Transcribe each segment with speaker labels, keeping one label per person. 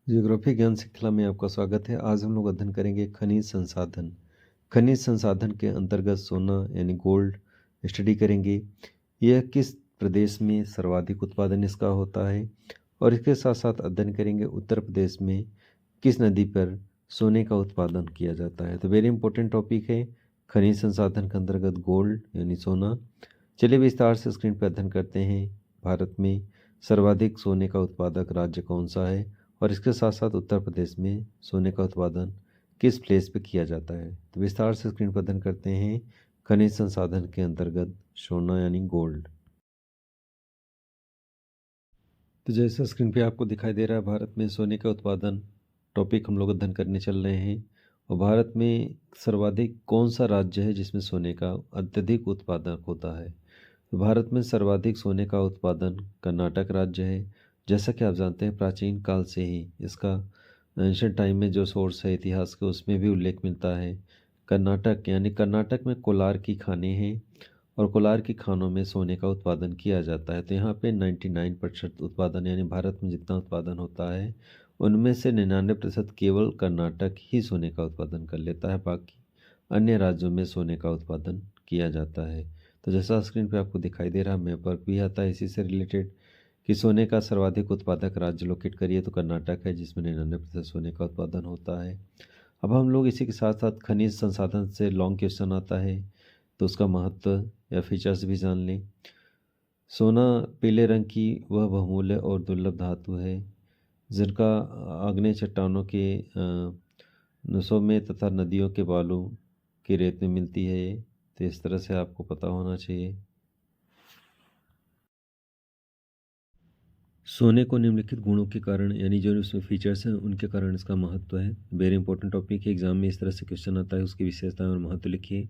Speaker 1: Geography ज्ञान श्रृंखला में आपका स्वागत है। आज हम लोग अध्ययन करेंगे खनिज संसाधन। खनिज संसाधन के अंतर्गत सोना यानी गोल्ड स्टडी करेंगे। यह किस प्रदेश में सर्वाधिक उत्पादन इसका होता है और इसके साथ साथ अध्ययन करेंगे उत्तर प्रदेश में किस नदी पर सोने का उत्पादन किया जाता है। तो वेरी इंपॉर्टेंट टॉपिक है खनिज संसाधन के अंतर्गत गोल्ड यानी सोना। चलिए विस्तार से स्क्रीन पर अध्ययन करते हैं। भारत में सर्वाधिक सोने का उत्पादक राज्य कौन सा है और इसके साथ साथ उत्तर प्रदेश में सोने का उत्पादन किस प्लेस पे किया जाता है। तो विस्तार से स्क्रीन पर अध्ययन करते हैं खनिज संसाधन के अंतर्गत सोना यानी गोल्ड। तो जैसा स्क्रीन पे आपको दिखाई दे रहा है, भारत में सोने का उत्पादन टॉपिक हम लोग अध्ययन करने चल रहे हैं। और भारत में सर्वाधिक कौन सा राज्य है जिसमें सोने का अत्यधिक उत्पादन होता है। तो भारत में सर्वाधिक सोने का उत्पादन कर्नाटक राज्य है। जैसा कि आप जानते हैं, प्राचीन काल से ही इसका एंशिएंट टाइम में जो सोर्स है इतिहास के, उसमें भी उल्लेख मिलता है। कर्नाटक यानी कर्नाटक में कोलार की खानें हैं और कोलार की खानों में सोने का उत्पादन किया जाता है। तो यहाँ पे 99% उत्पादन यानी भारत में जितना उत्पादन होता है उनमें से 99% केवल कर्नाटक ही सोने का उत्पादन कर लेता है। बाकी अन्य राज्यों में सोने का उत्पादन किया जाता है। तो जैसा स्क्रीन पे आपको दिखाई दे रहा है, मैप वर्क भी आता है इसी से रिलेटेड कि सोने का सर्वाधिक उत्पादक राज्य लोकेट करिए तो कर्नाटक है जिसमें 99% सोने का उत्पादन होता है। अब हम लोग इसी के साथ साथ खनिज संसाधन से लॉन्ग क्वेश्चन आता है तो उसका महत्व या फीचर्स भी जान लें। सोना पीले रंग की वह बहुमूल्य और दुर्लभ धातु है जिनका आग्नेय चट्टानों के नसों में तथा नदियों के बालू की रेत में मिलती है। ये तो इस तरह से आपको पता होना चाहिए। सोने को निम्नलिखित गुणों के कारण यानी जो उसमें फीचर्स हैं उनके कारण इसका महत्व है। वेरी इंपॉर्टेंट टॉपिक है, एग्जाम में इस तरह से क्वेश्चन आता है, उसकी विशेषताएं और महत्व लिखिए।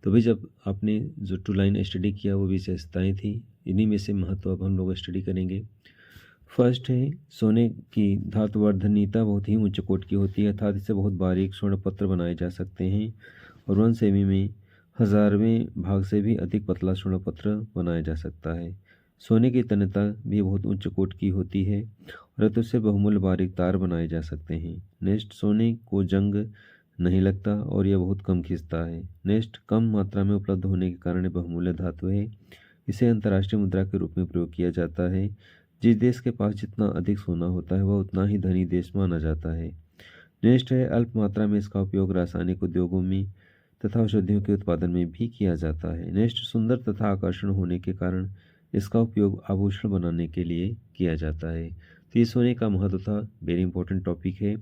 Speaker 1: तो भाई जब आपने जो टू लाइन स्टडी किया वो विशेषताएं थी, इन्हीं में से महत्व अब हम लोग स्टडी करेंगे। फर्स्ट है सोने की धातुवर्धनीयता बहुत ही उच्च कोटि की होती है, अर्थात इससे बहुत बारीक स्वर्ण पत्र बनाए जा सकते हैं और 1 सेमी में 1000वें भाग से भी अधिक पतला स्वर्ण पत्र बनाया जा सकता है। सोने की तन्यता भी बहुत उच्च कोटि की होती है और रत्न से बहुमूल्य बारीक तार बनाए जा सकते हैं। नेक्स्ट, सोने को जंग नहीं लगता और यह बहुत कम खिंचता है। नेक्स्ट, कम मात्रा में उपलब्ध होने के कारण बहुमूल्य धातु है। इसे अंतर्राष्ट्रीय मुद्रा के रूप में प्रयोग किया जाता है। जिस देश के पास जितना अधिक सोना होता है वह उतना ही धनी देश माना जाता है। नेक्स्ट है, अल्प मात्रा में इसका उपयोग रासायनिक उद्योगों में तथा औषधियों के उत्पादन में भी किया जाता है। नेक्स्ट, सुंदर तथा आकर्षण होने के कारण इसका उपयोग आभूषण बनाने के लिए किया जाता है। तो ये सोने का महत्व था, वेरी इंपॉर्टेंट टॉपिक है।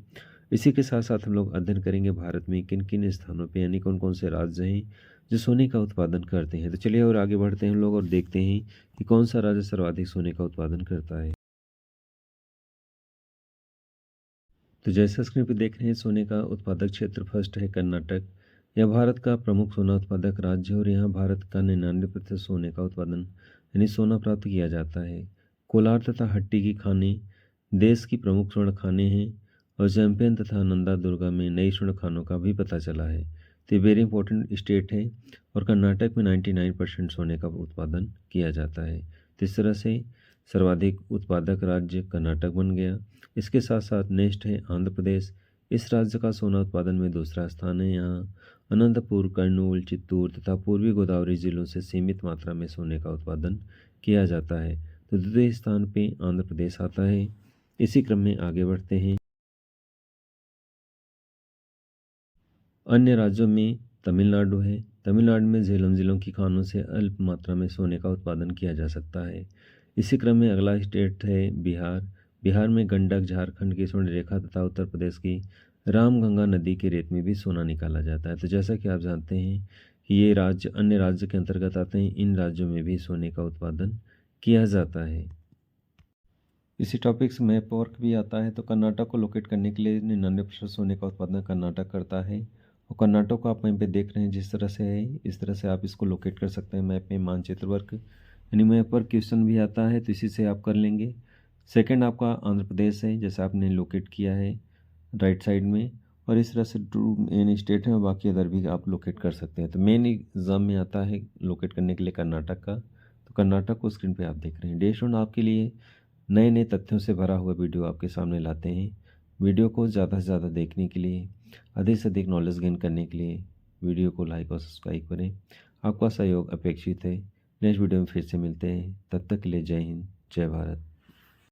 Speaker 1: इसी के साथ साथ हम लोग अध्ययन करेंगे भारत में किन किन स्थानों पे यानी कौन कौन से राज्य हैं जो सोने का उत्पादन करते हैं। तो चलिए और आगे बढ़ते हैं हम लोग और देखते हैं कि कौन सा राज्य सर्वाधिक सोने का उत्पादन करता है। तो जैसा स्क्रीन पर देख रहे हैं, सोने का उत्पादक क्षेत्र फर्स्ट है कर्नाटक। यह भारत का प्रमुख सोना उत्पादक राज्य है और यहाँ भारत का 99% सोने का उत्पादन यानी सोना प्राप्त किया जाता है। कोलार तथा हट्टी की खानें देश की प्रमुख स्वर्ण खानें हैं और चैंपियन तथा नंदा दुर्गा में नई स्वर्ण खानों का भी पता चला है। तो ये वेरी इंपॉर्टेंट स्टेट है और कर्नाटक में 99% सोने का उत्पादन किया जाता है। तो इस तरह से सर्वाधिक उत्पादक राज्य कर्नाटक बन गया। इसके साथ साथ नेक्स्ट है आंध्र प्रदेश। इस राज्य का सोना उत्पादन में दूसरा स्थान है। यहाँ अनंतपुर, कर्नूल, चित्तूर तथा पूर्वी गोदावरी जिलों से सीमित मात्रा में सोने का उत्पादन किया जाता है। तो द्वितीय स्थान पे आंध्र प्रदेश आता है। इसी क्रम में आगे बढ़ते हैं। अन्य राज्यों में तमिलनाडु है। तमिलनाडु में झेलम जिलों की खानों से अल्प मात्रा में सोने का उत्पादन किया जा सकता है। इसी क्रम में अगला स्टेट है बिहार। बिहार में गंडक, झारखंड की स्वर्ण रेखा तथा उत्तर प्रदेश की रामगंगा नदी के रेत में भी सोना निकाला जाता है। तो जैसा कि आप जानते हैं कि ये राज्य अन्य राज्य के अंतर्गत आते हैं, इन राज्यों में भी सोने का उत्पादन किया जाता है। इसी टॉपिक से मैप वर्क भी आता है। तो कर्नाटक को लोकेट करने के लिए 99% सोने का उत्पादन कर्नाटक करता है और कर्नाटक को आप वहीं पे देख रहे हैं जिस तरह से है, इस तरह से आप इसको लोकेट कर सकते हैं मैप में। मानचित्र वर्क यानी मैप पर क्वेश्चन भी आता है तो इसी से आप कर लेंगे। सेकंड आपका आंध्र प्रदेश है, जैसे आपने लोकेट किया है राइट साइड में, और इस तरह से टू मेन स्टेट है और बाकी अदर भी आप लोकेट कर सकते हैं। तो मेन एग्जाम में आता है लोकेट करने के लिए कर्नाटक का। तो कर्नाटक को स्क्रीन पर आप देख रहे हैं। डे स्टूडेंट आपके लिए नए नए तथ्यों से भरा हुआ वीडियो आपके सामने लाते हैं। वीडियो को ज़्यादा से ज़्यादा देखने के लिए, अधिक से अधिक नॉलेज गेन करने के लिए वीडियो को लाइक और सब्सक्राइब करें। आपका सहयोग अपेक्षित है। नेक्स्ट वीडियो में फिर से मिलते हैं। तब तक के लिए जय हिंद, जय भारत।